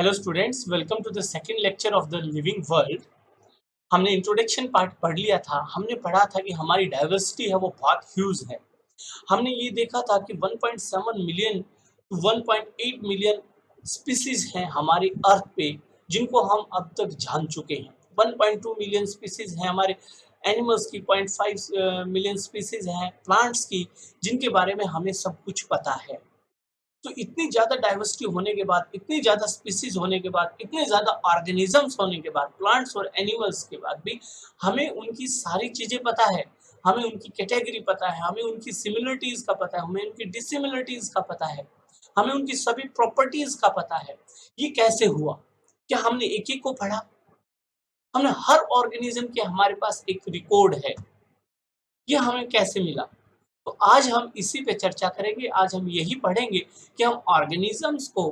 Hello students, welcome to the second lecture of the living world. हमने introduction part पढ़ लिया था। हमने पढ़ा था कि हमारी डाइवर्सिटी है वो बहुत ह्यूज है। हमने ये देखा था कि 1.7 मिलियन टू 1.8 मिलियन स्पीसीज हैं हमारी अर्थ पे, जिनको हम अब तक जान चुके हैं। 1.2 मिलियन स्पीसीज हैं हमारे एनिमल्स की, 0.5 मिलियन स्पीसीज हैं प्लांट्स की, जिनके बारे में हमें सब कुछ पता है। तो इतनी ज़्यादा डाइवर्सिटी होने के बाद, इतनी ज़्यादा स्पीसीज होने के बाद, इतने ज़्यादा ऑर्गेनिजम्स होने के बाद, प्लांट्स और एनिमल्स के बाद भी हमें उनकी सारी चीज़ें पता है। हमें उनकी कैटेगरी पता है, हमें उनकी सिमिलरिटीज़ का पता है, हमें उनकी डिसिमिलरिटीज़ का पता है, हमें उनकी सभी प्रॉपर्टीज़ का पता है। ये कैसे हुआ? क्या हमने एक-एक को पढ़ा? हमने हर ऑर्गेनिज्म के हमारे पास एक रिकॉर्ड है। ये हमें कैसे मिला? तो आज हम इसी पे चर्चा करेंगे। आज हम यही पढ़ेंगे कि हम ऑर्गेनिजम्स को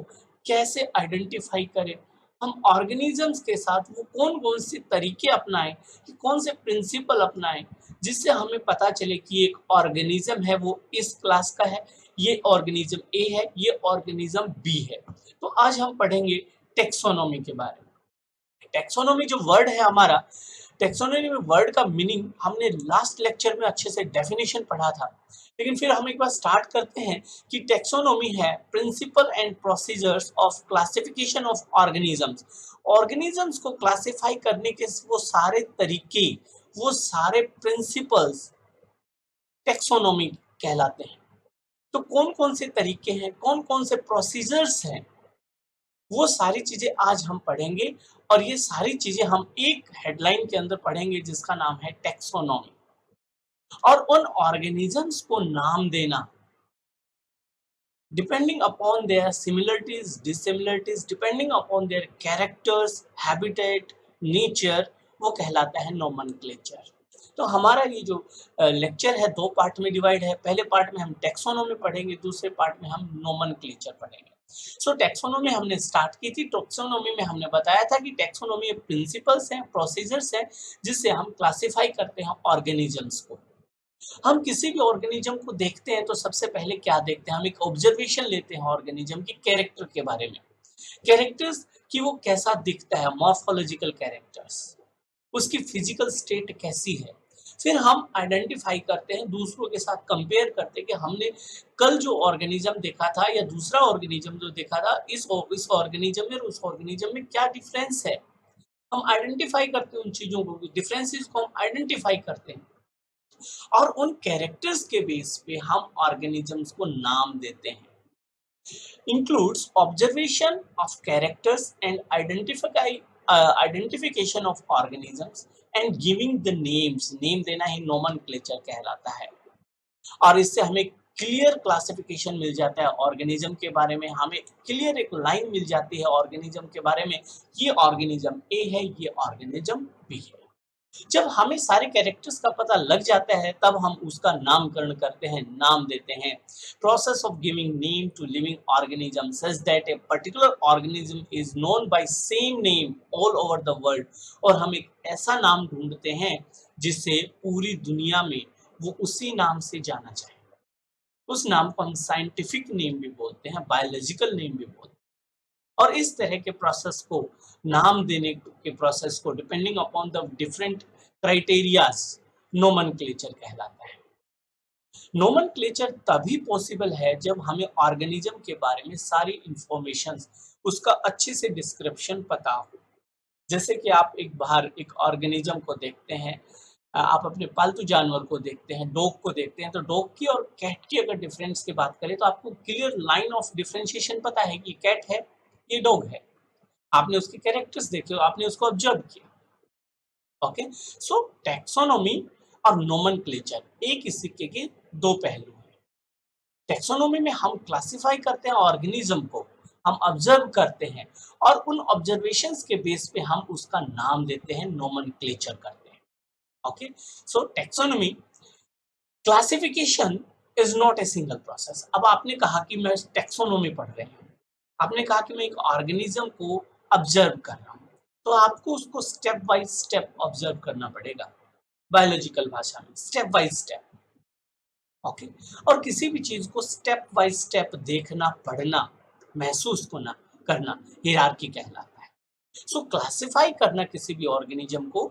कैसे आइडेंटिफाई करें, हम ऑर्गेनिजम्स के साथ वो कौन-कौन से तरीके अपनाएं, कि कौन से प्रिंसिपल अपनाएं, जिससे हमें पता चले कि एक ऑर्गेनिज्म है वो इस क्लास का है, ये ऑर्गेनिज्म ए है, ये ऑर्गेनिज्म बी है। तो आज हम पढ़ेंगे टेक्सोनॉमी के बारे में। टेक्सोनॉमी जो वर्ड है हमारा, टेक्सोनॉमी में वर्ड का मीनिंग हमने लास्ट लेक्चर में अच्छे से डेफिनेशन पढ़ा था, लेकिन फिर हम एक बार स्टार्ट करते हैं कि टेक्सोनॉमी है principle and procedures of classification of organisms. Organisms को क्लासिफाई करने के वो सारे तरीके, वो सारे प्रिंसिपल्स टेक्सोनॉमी कहलाते हैं। तो कौन कौन से तरीके हैं, कौन कौन से प्रोसीजर्स हैं, वो सारी चीजें आज हम पढ़ेंगे। और ये सारी चीजें हम एक हेडलाइन के अंदर पढ़ेंगे जिसका नाम है टेक्सोनॉमी। और उन ऑर्गेनिजम्स को नाम देना depending upon their similarities, dissimilarities, depending upon their characters, habitat, nature, वो कहलाता है नोमेनक्लेचर। तो हमारा ये जो लेक्चर है दो पार्ट में डिवाइड है। पहले पार्ट में हम टेक्सोनॉमी पढ़ेंगे, दूसरे पार्ट में हम नोमेनक्लेचर पढ़ेंगे। सो टेक्सोनॉमी हमने स्टार्ट की थी। टेक्सोनॉमी में हमने बताया था कि टेक्सोनॉमी प्रिंसिपल्स हैं, प्रोसीजर्स हैं, जिससे हम क्लासिफाई करते हैं ऑर्गेनिजम्स को। हम किसी भी ऑर्गेनिज्म को देखते हैं तो सबसे पहले क्या देखते हैं, हम एक ऑब्जर्वेशन लेते हैं ऑर्गेनिज्म की कैरेक्टर के बारे में। कैरेक्टर्स कि वो कैसा दिखता है, मॉर्फोलॉजिकल कैरेक्टर्स, उसकी फिजिकल स्टेट कैसी है। फिर हम आइडेंटिफाई करते हैं, दूसरों के साथ कंपेयर करते हैं कि हमने कल जो ऑर्गेनिज्म देखा था या दूसरा ऑर्गेनिज्म जो देखा था, इस ऑर्गेनिज्म में और उस ऑर्गेनिज्म में क्या डिफरेंस है। हम आइडेंटिफाई करते हैं उन चीजों को, डिफरेंसेस को हम आइडेंटिफाई करते हैं, और उन कैरेक्टर्स के बेस पे हम ऑर्गेनिजम्स को नाम देते हैं। Includes observation of characters and identification of organisms and giving the names. Name देना ही नोमेनक्लेचर कहलाता है। और इससे हमें क्लियर क्लासिफिकेशन मिल जाता है ऑर्गेनिज्म के बारे में। हमें क्लियर एक लाइन मिल जाती है ऑर्गेनिज्म के बारे में, ये ऑर्गेनिज्म ए है, ये ऑर्गेनिज्म बी है। जब हमें सारे कैरेक्टर्स का पता लग जाता है तब हम उसका नामकरण करते हैं, नाम देते हैं। Process of giving name to living organism such that a particular organism is known by same name all over the world. और हम एक ऐसा नाम ढूंढते हैं जिससे पूरी दुनिया में वो उसी नाम से जाना जाए। उस नाम को हम साइंटिफिक नेम भी बोलते हैं, बायोलॉजिकल नेम भी बोलते हैं। और इस तरह के प्रोसेस को, नाम देने के प्रोसेस को, depending upon the different criterias, nomenclature कहलाता है। नोमेनक्लेचर तभी पॉसिबल है जब हमें ऑर्गेनिज्म के बारे में सारी इंफॉर्मेशन, उसका अच्छे से डिस्क्रिप्शन पता हो। जैसे कि आप एक बाहर एक ऑर्गेनिज्म को देखते हैं, आप अपने पालतू जानवर को देखते हैं, डॉग को देखते हैं, तो डॉग की और कैट की अगर डिफरेंस की बात करें तो आपको क्लियर लाइन ऑफ डिफरेंशिएशन पता है कि कैट है, ये डॉग है। आपने उसके कैरेक्टर्स देखे, आपने उसको ऑब्जर्व किया। ओके, सो टैक्सोनॉमी और नोमेनक्लेचर एक ही सिक्के के दो पहलू हैं। टैक्सोनॉमी में हम क्लासिफाई करते हैं ऑर्गेनिज्म को, हम ऑब्जर्व करते हैं, और उन ऑब्जर्वेशंस के बेस पे हम उसका नाम देते हैं, नोमेनक्लेचर करते हैं। Okay, so taxonomy classification is not a single process. अब आपने कहा कि मैं टैक्सोनॉमी पढ़ रही हूँ, आपने कहा कि मैं एक ऑर्गेनिज्म को ऑब्जर्व कर रहा हूँ, तो आपको उसको स्टेप बाय स्टेप ऑब्जर्व करना पड़ेगा, बायोलॉजिकल भाषा में स्टेप बाय स्टेप। ओके, और किसी भी चीज को स्टेप बाय स्टेप देखना, पढ़ना, महसूस करना, करना हिरार्की कहलाता है। सो क्लासिफाई करना किसी भी ऑर्गेनिज्म को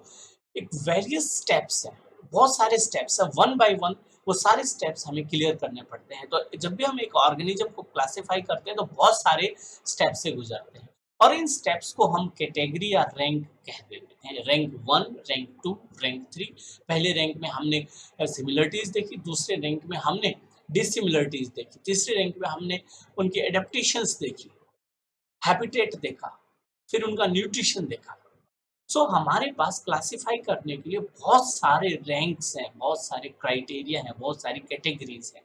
एक वेरियस स्टेप्स है, बहुत सारे स्टेप्स है, वन बाय वन वो सारे स्टेप्स हमें क्लियर करने पड़ते हैं। तो जब भी हम एक ऑर्गेनिज्म को क्लासिफाई करते हैं तो बहुत सारे स्टेप से गुजरते हैं और इन स्टेप्स को हम कैटेगरी या रैंक कह देते हैं। Rank 1, rank 2, rank 3। पहले रैंक में हमने सिमिलरिटीज देखी, दूसरे रैंक में हमने डिसिमिलरिटीज देखी, तीसरे रैंक में हमने उनकी एडेप्टेशंस देखी, हैबिटेट देखा, फिर उनका न्यूट्रिशन देखा। सो हमारे पास क्लासिफाई करने के लिए बहुत सारे रैंक्स हैं, बहुत सारे क्राइटेरिया हैं, बहुत सारी कैटेगरीज हैं।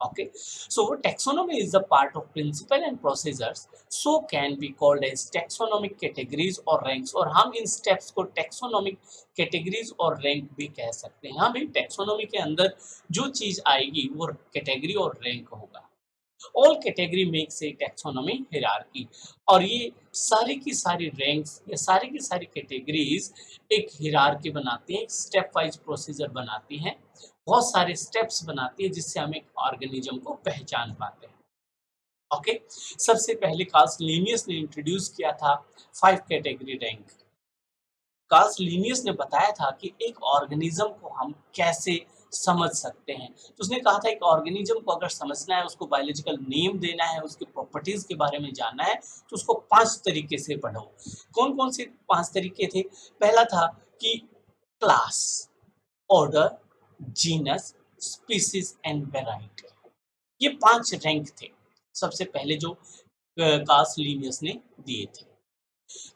Okay, so taxonomy is the part of principle and procedures, so can be called as taxonomic categories or ranks। और हम इन स्टेप्स को taxonomic categories और रैंक भी कह सकते हैं। हाँ भाई, टैक्सोनॉमी के अंदर जो चीज आएगी वो कैटेगरी और रैंक होगा। All category makes a taxonomy hierarchy. और ये सारी की सारी रैंक्स या सारी की सारी कैटेगरीज एक हायरार्की बनाती हैं, एक स्टेप वाइज प्रोसीजर बनाती हैं, बहुत सारे स्टेप्स बनाती है जिससे हम एक ऑर्गेनिज्म को पहचान पाते हैं। ओके, सबसे पहले कार्ल लिनियस ने इंट्रोड्यूस किया था 5 कैटेगरी रैंक। कार्ल लिनियस ने बताया था कि एक ऑर्गेनिज्म को हम कैसे समझ सकते हैं। तो उसने कहा था एक ऑर्गेनिज्म को अगर समझना है, उसको बायोलॉजिकल नेम देना है, उसके प्रॉपर्टीज के बारे में जानना है, तो उसको 5 तरीके से पढ़ो। कौन कौन से 5 तरीके थे? पहला था कि class, order, genus, species and variety. ये 5 रैंक थे सबसे पहले जो कार्ल लिनियस ने दिए थे।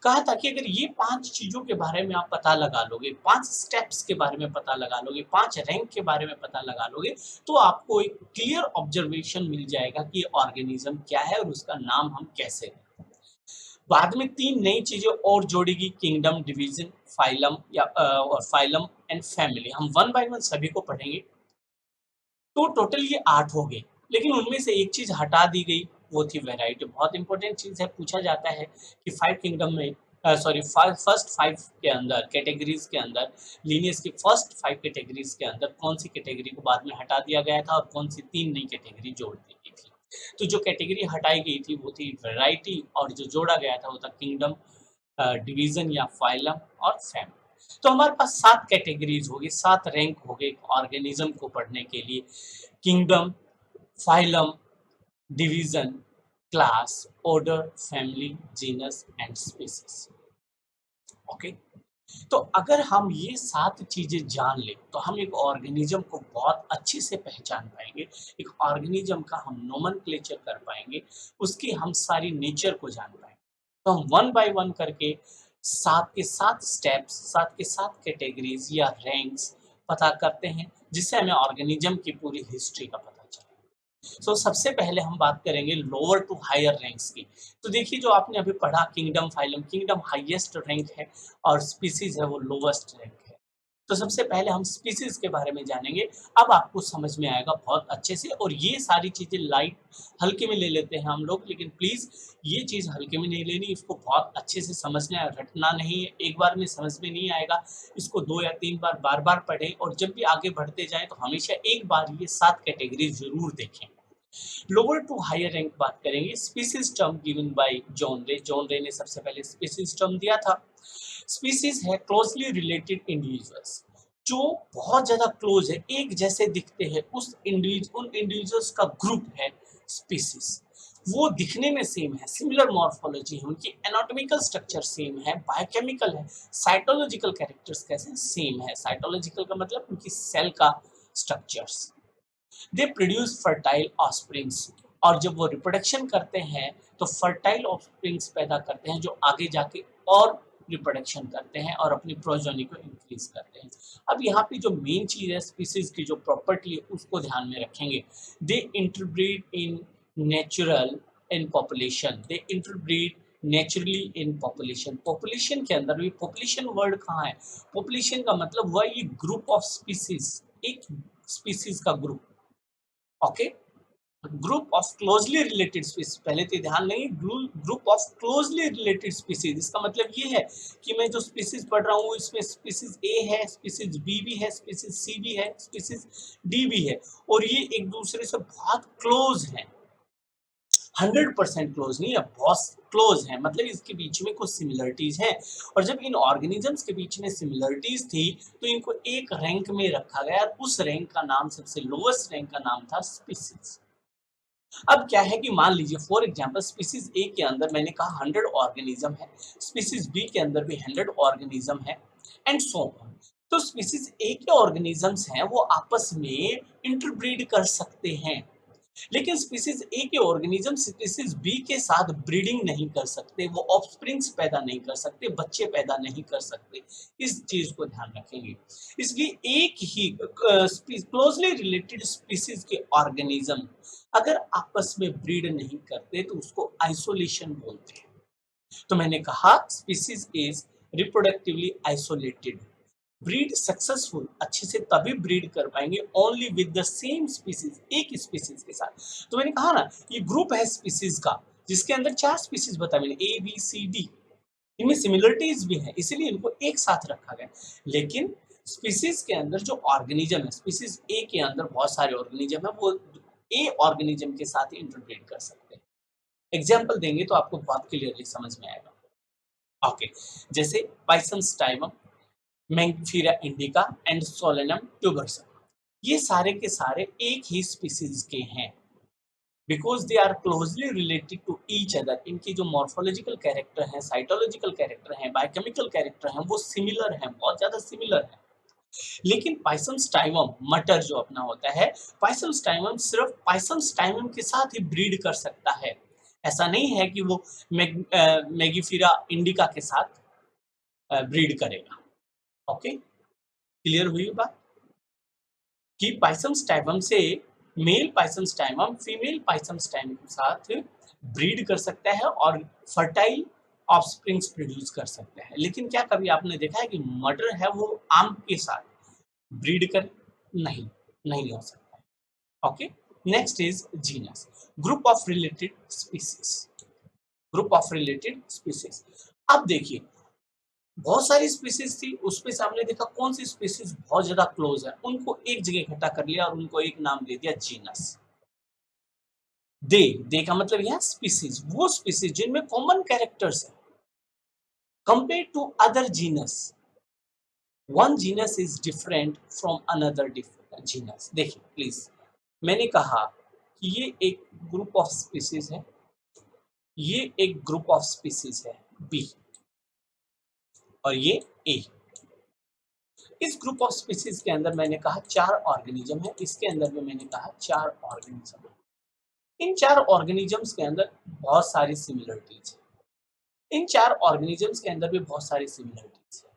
कहा था कि अगर ये 5 चीजों के बारे में आप पता लगा लोगे, 5 स्टेप्स के बारे में पता लगा लोगे, 5 रैंक के बारे में पता लगा लोगे, तो आपको एक क्लियर ऑब्जर्वेशन मिल जाएगा कि ये ऑर्गेनिज्म क्या है और उसका नाम हम कैसे दें। बाद में 3 नई चीजें और जोड़ेगी, किंगडम, डिवीजन, फाइलम या और फाइलम एंड फैमिली। हम वन बाय वन सभी को पढ़ेंगे। तो टोटल ये 8 हो गए, लेकिन उनमें से एक चीज हटा दी गई, वो थी वैरायटी। बहुत इंपॉर्टेंट चीज है, पूछा जाता है कि 5 किंगडम में फर्स्ट 5 के अंदर कैटेगरीज के अंदर लीनियस की फर्स्ट 5 कैटेगरीज के अंदर कौन सी कैटेगरी को बाद में हटा दिया गया था और कौन सी 3 नई कैटेगरी जोड़ दी गई थी। तो जो कैटेगरी हटाई गई थी वो थी वैरायटी और जो जोड़ा गया था वो था किंगडम, डिवीजन या फाइलम और फैमिली। तो हमारे पास 7 कैटेगरीज होगी, 7 रैंक हो गए ऑर्गेनिज्म को पढ़ने के लिए। Kingdom, phylum, division, class, order, family, genus and species. Okay, तो अगर हम ये 7 चीजें जान ले तो हम एक ऑर्गेनिज्म को बहुत अच्छे से पहचान पाएंगे, एक ऑर्गेनिज्म का हम नोमेनक्लेचर कर पाएंगे, उसकी हम सारी नेचर को जान पाएंगे। तो हम वन बाय वन करके 7 के 7 स्टेप्स, 7 के 7 कैटेगरीज या रैंक्स पता करते हैं, जिससे हमें ऑर्गेनिज्म की पूरी हिस्ट्री का पता चले। सबसे पहले हम बात करेंगे लोअर टू हायर रैंक्स की। तो देखिए, जो आपने अभी पढ़ा kingdom, phylum, kingdom highest rank है और स्पीसीज है वो लोवेस्ट रैंक है। तो सबसे पहले हम स्पीसीज के बारे में जानेंगे। अब आपको समझ में आएगा बहुत अच्छे से। और ये सारी चीजें लाइट हल्के में ले लेते हैं हम लोग, लेकिन प्लीज ये चीज हल्के में नहीं लेनी, इसको बहुत अच्छे से समझना है, रटना नहीं है। एक बार में समझ में नहीं आएगा, इसको 2 या 3 बार बार बार पढ़ें और जब भी आगे बढ़ते जाएं तो हमेशा एक बार ये 7 कैटेगरी जरूर देखें। लोअर टू हायर रैंक बात करेंगे। Species term given by John रे। जॉन रे ने सबसे पहले स्पीसीज टर्म दिया था। स्पीसीज है क्लोजली रिलेटेड इंडिविजुअल्स, जो बहुत ज्यादा क्लोज है, एक जैसे दिखते हैं, उन इंडिविजुअल्स का ग्रुप है स्पीसीज। वो दिखने में सेम है, सिमिलर मॉर्फोलॉजी है, उनकी एनाटॉमिकल स्ट्रक्चर सेम है, बायोकेमिकल है, साइटोलॉजिकल कैरेक्टर्स कैसे सेम है। साइटोलॉजिकल का मतलब उनकी सेल का structures. They produce fertile offsprings, और जब वो रिप्रोडक्शन करते हैं तो फर्टाइल ऑफस्प्रिंग्स पैदा करते हैं जो आगे जाके और रिप्रोडक्शन करते हैं और अपनी प्रोजेनी को इंक्रीज करते हैं। अब यहाँ पे जो मेन चीज है स्पीसीज की जो प्रॉपर्टी है उसको ध्यान में रखेंगे। They interbreed in natural in population, they interbreed naturally in population. Population के अंदर भी, पॉपुलेशन वर्ड कहाँ है? पॉपुलेशन का मतलब वह ये ग्रुप ऑफ स्पीसीज, एक स्पीसीज का group. Okay, group of closely related species, पहले तो ध्यान नहीं, group of closely related species. इसका मतलब ये है कि मैं जो स्पीसीज पढ़ रहा हूँ इसमें स्पीसीज ए है, स्पीसीज बी भी है, स्पीसीज सी भी है, स्पीसीज डी भी है, और ये एक दूसरे से बहुत क्लोज है। 100% क्लोज नहीं है, बहुत क्लोज है, मतलब इसके बीच में कुछ सिमिलरिटीज हैं। और जब इन ऑर्गेनिजम्स के बीच में सिमिलरिटीज थी तो इनको एक रैंक में रखा गया और उस रैंक का नाम, सबसे लोएस्ट रैंक का नाम था स्पीसीज। अब क्या है कि मान लीजिए फॉर एग्जांपल स्पीसीज ए के अंदर मैंने कहा 100 ऑर्गेनिज्म है, स्पीसीज बी के अंदर भी 100 ऑर्गेनिज्म है एंड सो ऑन। तो स्पीसीज ए के ऑर्गेनिजम्स हैं वो आपस में इंटरब्रीड कर सकते हैं, लेकिन स्पीसीज ए के ऑर्गेनिज्म स्पीसीज बी के साथ ब्रीडिंग नहीं कर सकते, वो ऑफस्प्रिंग्स पैदा नहीं कर सकते, बच्चे पैदा नहीं कर सकते। इस चीज को ध्यान रखेंगे। इसलिए एक ही क्लोजली रिलेटेड स्पीसीज के ऑर्गेनिज्म अगर आपस में ब्रीड नहीं करते तो उसको आइसोलेशन बोलते हैं। तो मैंने कहा species is reproductively isolated, breed successful अच्छे से तभी ब्रीड कर पाएंगे only with the same species, एक स्पीसीज के साथ। तो मैंने कहा ना ये ग्रुप है स्पीसीज का जिसके अंदर 4 स्पीसीज बताए मैंने, ए बी सी डी, इनमें सिमिलरिटीज भी हैं इसीलिए इनको एक साथ रखा गया। लेकिन स्पीसीज के अंदर जो ऑर्गेनिज्म है, स्पीसीज ए के अंदर बहुत सारे ऑर्गेनिज्म है, वो ए ऑर्गेनिज्म के साथ ही इंटरब्रीड कर सकते हैं। एग्जाम्पल देंगे तो आपको बहुत क्लियरली समझ में आएगा। ओके, जैसे Pisum sativum, Mangifera indica and Solanum tuberosum, ये सारे के सारे एक ही स्पीसीज के हैं because they are closely related to each other. इनकी जो मॉर्फोलॉजिकल कैरेक्टर हैं, साइटोलॉजिकल कैरेक्टर हैं, बायोकेमिकल कैरेक्टर हैं, वो सिमिलर हैं, बहुत ज्यादा सिमिलर हैं। लेकिन पाइसम स्टाइमम, मटर जो अपना होता है, पाइसम स्टाइमम सिर्फ पाइसम स्टाइमम के साथ ही ब्रीड कर सकता है। ऐसा नहीं है कि वो मैगीफीरा इंडिका के साथ ब्रीड करेगा। ओके, क्लियर हुई बात कि पाइसम स्टाइमम से मेल पाइसम स्टाइमम फीमेल पाइसम स्टाइमम के साथ ब्रीड कर सकता है और फर्टाइल ऑफस्प्रिंग्स प्रोड्यूस कर सकता है। लेकिन क्या कभी आपने देखा है कि मटर है वो आम के साथ ब्रीड कर? नहीं, नहीं हो सकता है। Okay, next is genus, group of related species, group of related species. अब देखिए बहुत सारी स्पीसीज थी, उसमें से हमने देखा कौन सी स्पीसीज बहुत ज्यादा क्लोज है, उनको एक जगह इकट्ठा कर लिया और उनको एक नाम दे दिया जीनस। दे का मतलब यह स्पीसीज, वो स्पीसीज जिनमें कॉमन कैरेक्टर्स है compare to other genus, one genus is different from another genus. देखिए प्लीज, मैंने कहा कि ये एक ग्रुप ऑफ स्पीसीज है, ये एक ग्रुप ऑफ स्पीसीज है बी, और ये ए। इस ग्रुप ऑफ स्पीसीज के अंदर मैंने कहा 4 ऑर्गेनिज्म है, इसके अंदर भी मैंने कहा 4 ऑर्गेनिज्म है। इन 4 ऑर्गेनिजम्स के अंदर बहुत सारी सिमिलरिटीज है, इन 4 ऑर्गेनिजम्स के अंदर भी बहुत सारी सिमिलरिटीज है।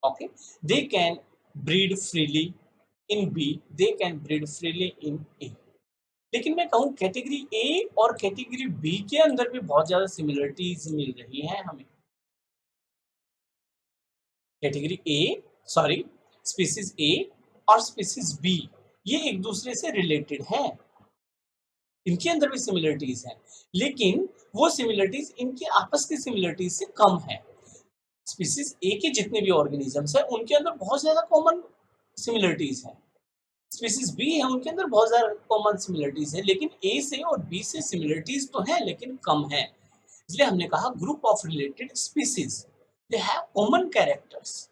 Okay, they can breed freely in B, they can breed freely in A. लेकिन मैं कहूँ कैटेगरी ए और कैटेगरी बी के अंदर भी बहुत ज्यादा सिमिलरिटीज मिल रही है हमें। कैटेगरी ए, सॉरी, स्पीसीज ए और स्पीसीज बी ये एक दूसरे से रिलेटेड हैं, इनके अंदर भी सिमिलरिटीज हैं, लेकिन वो सिमिलरिटीज इनके आपस की सिमिलरिटीज से कम है। स्पीसीज ए के जितने भी ऑर्गेनिजम्स हैं उनके अंदर बहुत ज्यादा कॉमन सिमिलरिटीज हैं, स्पीसीज बी है उनके अंदर बहुत ज्यादा कॉमन सिमिलरिटीज है, लेकिन ए से और बी से सिमिलरिटीज तो है लेकिन कम है। इसलिए हमने कहा group of related species, they have common characters,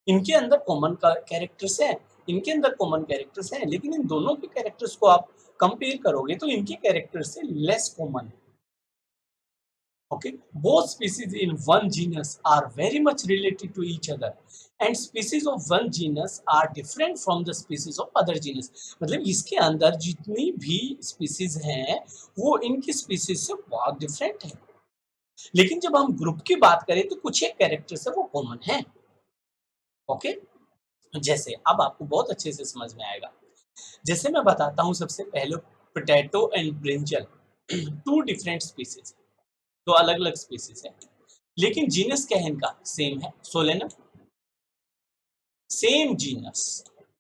इनके अंदर कॉमन कैरेक्टर्स हैं, इनके अंदर कॉमन कैरेक्टर्स हैं, लेकिन इन दोनों के कैरेक्टर्स को आप कंपेयर करोगे तो इनके कैरेक्टर्स से लेस कॉमन है। Okay, both species in one genus are very much related to each other and species of one genus are different from the species of other genus। मतलब इसके अंदर जितनी भी स्पीसीज हैं वो इनकी स्पीसीज से बहुत डिफरेंट है, लेकिन जब हम ग्रुप की बात करें तो कुछ एक कैरेक्टर्स है वो कॉमन है। ओके, जैसे अब आपको बहुत अच्छे से समझ में आएगा। जैसे मैं बताता हूँ सबसे पहले potato and brinjal, 2 different species, तो अलग अलग स्पीसीज है, लेकिन जीनस क्या है इनका सेम है, Solanum, same genus,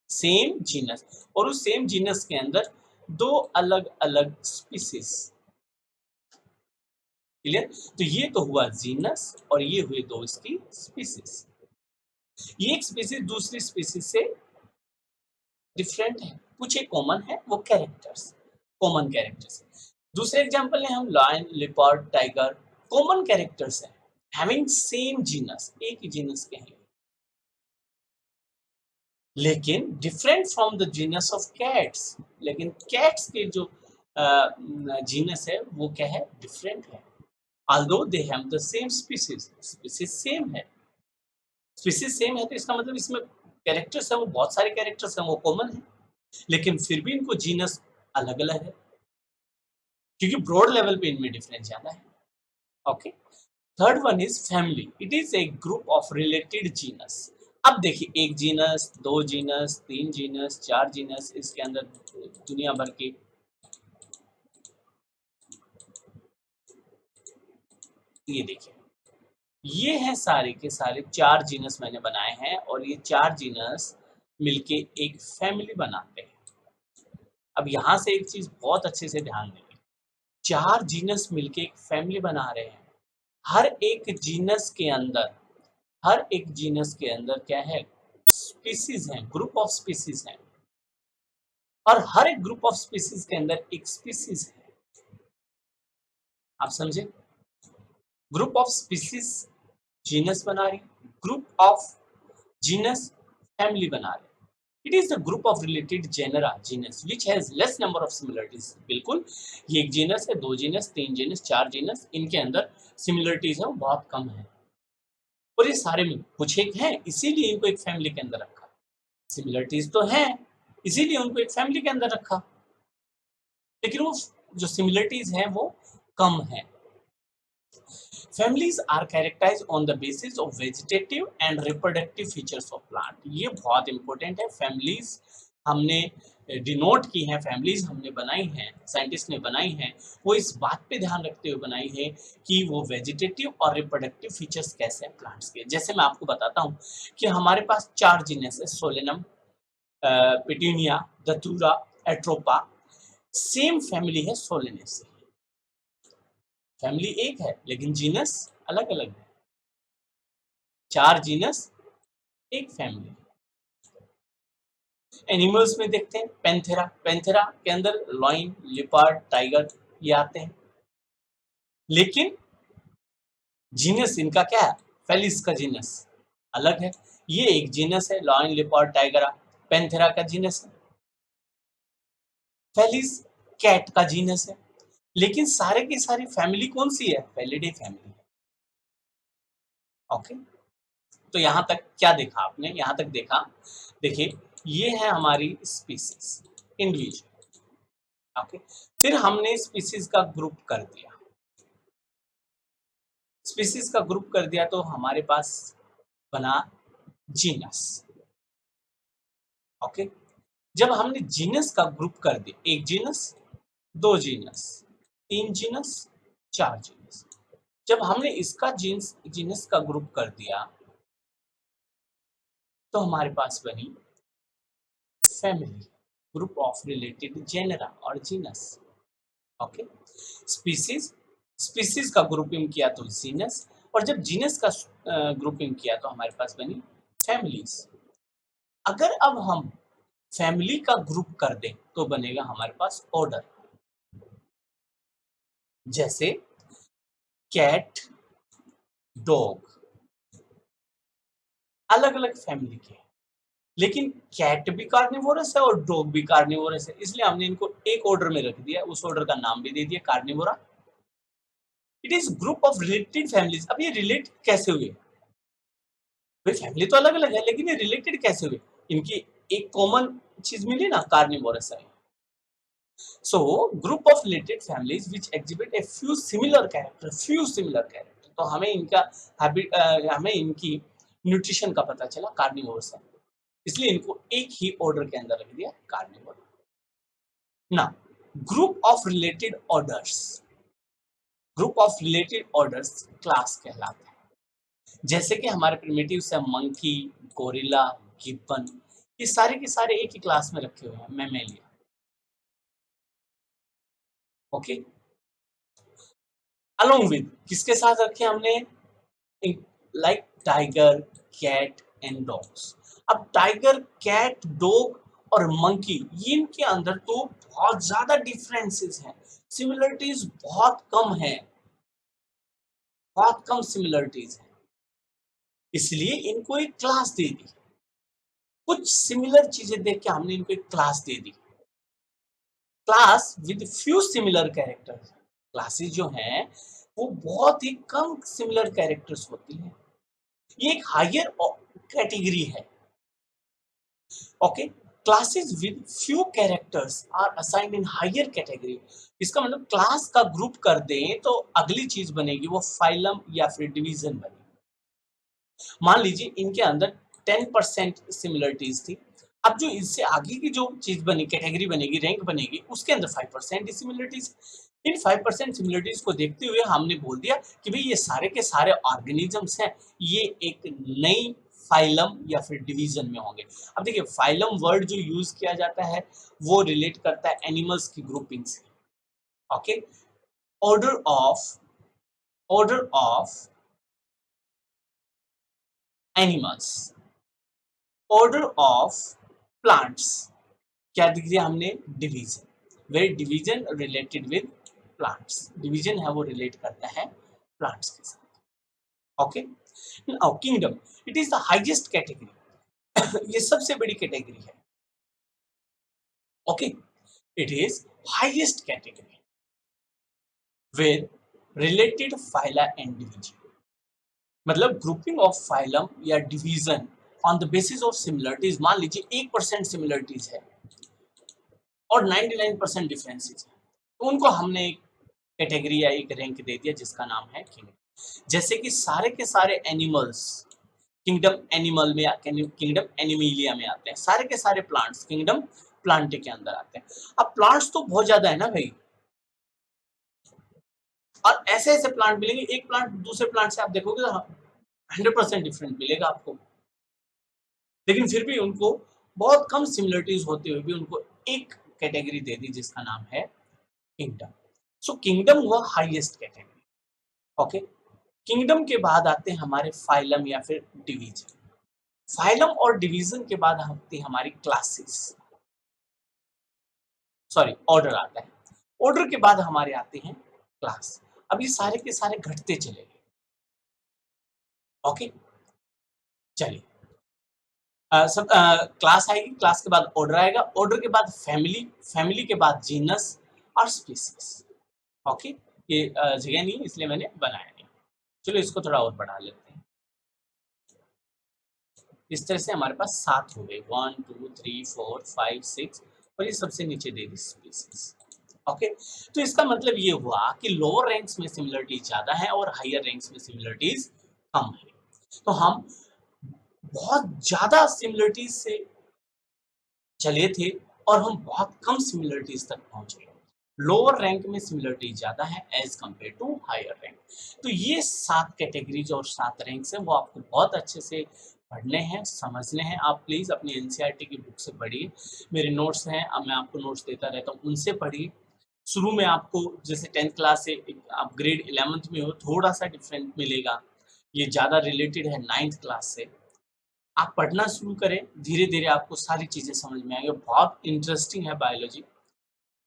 same genus, और उस सेम जीनस के अंदर 2 अलग अलग स्पीसीज। क्लियर? तो ये तो हुआ जीनस और ये हुए 2 इसकी स्पीसीज। ये एक स्पीसीज दूसरी स्पीसीज से डिफरेंट है, कुछ एक कॉमन है, वो कैरेक्टर्स, कॉमन कैरेक्टर्स। दूसरे एग्जांपल में हम lion, leopard, tiger common characters हैं, हैविंग सेम जीनस, एक ही जीनस के हैं, लेकिन different from the genus of cats, लेकिन कैट्स के जो जीनस है वो क्या है, डिफरेंट है। although they have the same species, species same है, स्पीसीज सेम है तो इसका मतलब इसमें कैरेक्टर्स है वो बहुत सारे कैरेक्टर्स हैं वो कॉमन है, लेकिन फिर भी इनको जीनस अलग अलग है क्योंकि ब्रॉड लेवल पे इनमें डिफरेंस ज्यादा है। Okay, third one is family, it is a group of related genus. अब देखिए, एक जीनस, दो जीनस, तीन जीनस, चार जीनस, इसके अंदर दुनिया भर के, ये देखिए, ये हैं सारे के सारे चार जीनस मैंने बनाए हैं और ये चार जीनस मिलके एक फैमिली बनाते हैं। अब यहाँ से एक चीज बहुत अच्छे से ध्यान देंगे, चार जीनस मिलके एक फैमिली बना रहे हैं। हर एक जीनस के अंदर, हर एक जीनस के अंदर क्या है, स्पीसीज हैं, ग्रुप ऑफ स्पीसीज हैं, और हर एक ग्रुप ऑफ स्पीसीज के अंदर एक स्पीसीज है। आप समझे, ग्रुप ऑफ स्पीसीज जीनस बना रही, ग्रुप ऑफ जीनस फैमिली बना रहे। It is the group of related genera genus which has less number of similarities. बिल्कुल, ये एक जीनस है, दो जीनस, तीन जीनस, चार जीनस, इनके अंदर सिमिलरिटीज है वो बहुत कम है, और ये सारे में कुछ एक हैं, इसीलिए इनको एक फैमिली के अंदर रखा। सिमिलरिटीज तो हैं, इसीलिए उनको एक फैमिली के अंदर रखा, लेकिन वो जो सिमिलरिटीज हैं वो कम है। Families are characterized on the basis of vegetative and reproductive features of plant। ये बहुत इंपॉर्टेंट है। फैमिलीज हमने डिनोट की हैं, फैमिलीज हमने बनाई हैं, साइंटिस्ट ने बनाई हैं, वो इस बात पे ध्यान रखते हुए बनाई है कि वो वेजिटेटिव और रिप्रोडक्टिव फीचर्स कैसे हैं प्लांट्स के। जैसे मैं आपको बताता हूँ कि हमारे पास चार जीनस है, Solanum, petunia, दतूरा, Atropa, same family है सोलेनेसी। फैमिली एक है लेकिन जीनस अलग अलग है, चार जीनस एक फैमिली। एनिमल्स में देखते हैं पैंथेरा, पैंथेरा के अंदर लॉइन, लिपर्ड, टाइगर ये आते हैं, लेकिन जीनस इनका क्या है, फेलिस का जीनस अलग है। ये एक जीनस है, लॉइन, लिपर्ड, टाइगर, पैंथेरा का जीनस है। फेलिस कैट का जीनस है, लेकिन सारे की सारी फैमिली कौन सी है, फेलिडे फैमिली है। ओके, तो यहां तक क्या देखा आपने, यहां तक देखा, देखिए ये है हमारी स्पीसीज इंडिविजुअल। ओके, फिर हमने स्पीसीज का ग्रुप कर दिया, स्पीसीज का ग्रुप कर दिया तो हमारे पास बना जीनस। ओके, जब हमने जीनस का ग्रुप कर दिया, एक जीनस, दो जीनस, तीन जीनस, चार जीनस, जब हमने इसका जीनस का ग्रुप कर दिया तो हमारे पास बनी family, group of related genera और जीनस। ओके, स्पीसीज, स्पीसीज का ग्रुपिंग किया तो जीनस, और जब जीनस का ग्रुपिंग किया तो हमारे पास बनी फैमिलीज। अगर अब हम फैमिली का ग्रुप कर दें तो बनेगा हमारे पास ऑर्डर, जैसे कैट, डॉग, अलग अलग फैमिली के, लेकिन कैट भी कार्निवोरस है और डॉग भी कार्निवोरस है, इसलिए हमने इनको एक ऑर्डर में रख दिया, उस ऑर्डर का नाम भी दे दिया Carnivora. It is group of related families. अब ये रिलेट कैसे हुए, भाई फैमिली तो अलग अलग है लेकिन ये रिलेटेड कैसे हुए, इनकी एक कॉमन चीज मिली ना, कार्निवोरस है। So group of related families which exhibit a few similar character, few similar character, तो हमें इनका हैबिट, हमें इनकी न्यूट्रिशन का पता चला, कार्निवोरस है, इसलिए इनको एक ही ऑर्डर के अंदर रख दिया, कार्निवोर। ना, group of related orders, group of related orders class कहलाते हैं। जैसे कि हमारे प्रिमिटिव्स है मंकी, गोरिल्ला, गिब्बन, ये सारे के सारे एक ही क्लास में रखे हुए हैं, मैमेलिया। ओके, अलोंग विद किसके साथ रखे हमने, like tiger, cat and dogs. अब टाइगर, कैट, डॉग और मंकी, ये इनके अंदर तो बहुत ज्यादा डिफरेंसेस हैं, सिमिलरिटीज बहुत कम है, बहुत कम सिमिलरिटीज है, इसलिए इनको एक क्लास दे दी। कुछ सिमिलर चीजें देख के हमने इनको एक class they the, class with few similar characters. Classes जो हैं वो बहुत ही कम सिमिलर कैरेक्टर्स होती हैं, ये एक हायर कैटेगरी है। Okay, classes with few characters are assigned in higher category. इसका मतलब क्लास का ग्रुप कर दें तो अगली चीज बनेगी वो फाइलम या फिर डिवीजन बनेगी। मान लीजिए इनके अंदर 10% सिमिलरिटीज थी, अब जो इससे आगे की जो चीज बनी, कैटेगरी बनेगी, रैंक बनेगी, उसके अंदर 5% सिमिलरिटीज। इन 5% सिमिलरिटीज को देखते हुए हमने बोल दिया कि भाई ये सारे के सारे ऑर्गेनिजम्स हैं, ये एक नई फाइलम या फिर डिवीजन में होंगे। अब देखिए फाइलम वर्ड जो यूज किया जाता है वो रिलेट करता है एनिमल्स की ग्रुपिंग से। Okay, order of animals, order of plants, क्या दिख दिया हमने, division, where division related with plants, division है वो रिलेट करता है प्लांट्स के साथ। Okay, now kingdom, it is the highest category, ये सबसे बड़ी कैटेगरी है। Okay, it is highest category with related phyla and division, मतलब ग्रुपिंग ऑफ फाइलम या division on the basis of similarities. मान लीजिए 1% सिमिलरिटीज है और 99% डिफरेंसेस है, तो उनको हमने एक कैटेगरी या एक रैंक दे दिया जिसका नाम है किंगडम। जैसे कि सारे के सारे एनिमल्स किंगडम एनिमल में, किंगडम एनिमिलिया में आते हैं, सारे के सारे प्लांट्स किंगडम प्लांटे के अंदर आते हैं। अब प्लांट्स तो बहुत ज्यादा है ना भाई, और ऐसे ऐसे प्लांट मिलेंगे, एक प्लांट दूसरे प्लांट से आप देखोगे 100% डिफरेंट मिलेगा आपको, लेकिन फिर भी उनको बहुत कम सिमिलरिटीज होते हुए भी उनको एक कैटेगरी दे दी जिसका नाम है किंगडम। सो किंगडम हुआ हाईएस्ट कैटेगरी। ओके, किंगडम के बाद आते हैं हमारे फाइलम या फिर डिवीजन। फाइलम और डिवीजन के बाद आती है हमारी क्लासेस, सॉरी ऑर्डर आता है, ऑर्डर के बाद हमारे आते हैं क्लास। अब ये सारे के सारे घटते चले गए। ओके, चलिए सब क्लास आएगी, क्लास के बाद ऑर्डर आएगा, ऑर्डर के बाद फैमिली, फैमिली के बाद जीनस और स्पीसीज। ओके, ये जगह नहीं इसलिए मैंने बनाया नहीं, चलो इसको थोड़ा और बढ़ा लेते हैं। इस तरह से हमारे पास 7 हो गए, 1 2 3 4 5 6, और ये सबसे नीचे दे दी स्पीसीज। ओके, तो इसका मतलब ये हुआ कि लोअर रैंक्स में सिमिलरिटीज ज्यादा है और हायर रैंक्स में सिमिलरिटीज कम है। तो हम बहुत ज्यादा सिमिलरिटीज से चले थे और हम बहुत कम सिमिलरिटीज तक पहुंचे। लोअर रैंक में सिमिलरिटी ज्यादा है as compared to higher rank. तो ये 7 कैटेगरीज और 7 रैंक्स हैं, वो आपको बहुत अच्छे से पढ़ने हैं, समझने हैं। आप प्लीज़ अपनी एनसीईआरटी की बुक से पढ़िए, मेरे नोट्स हैं, अब मैं आपको नोट्स देता रहता हूँ, उनसे पढ़िए। शुरू में आपको जैसे 10th क्लास से आप ग्रेड 11th में हो, थोड़ा सा डिफरेंट मिलेगा, ये ज़्यादा रिलेटेड है 9th क्लास से। आप पढ़ना शुरू करें, धीरे धीरे आपको सारी चीज़ें समझ में आएंगी, बहुत इंटरेस्टिंग है बायोलॉजी।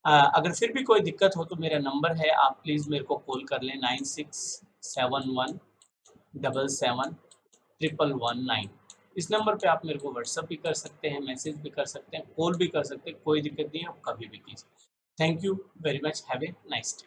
अगर फिर भी कोई दिक्कत हो तो मेरा नंबर है, आप प्लीज़ मेरे को कॉल कर लें, 9671771119। इस नंबर पे आप मेरे को व्हाट्सअप भी कर सकते हैं, मैसेज भी कर सकते हैं, कॉल भी कर सकते हैं, कोई दिक्कत नहीं है, आप कभी भी कीजिए। Thank you very much, have a nice day.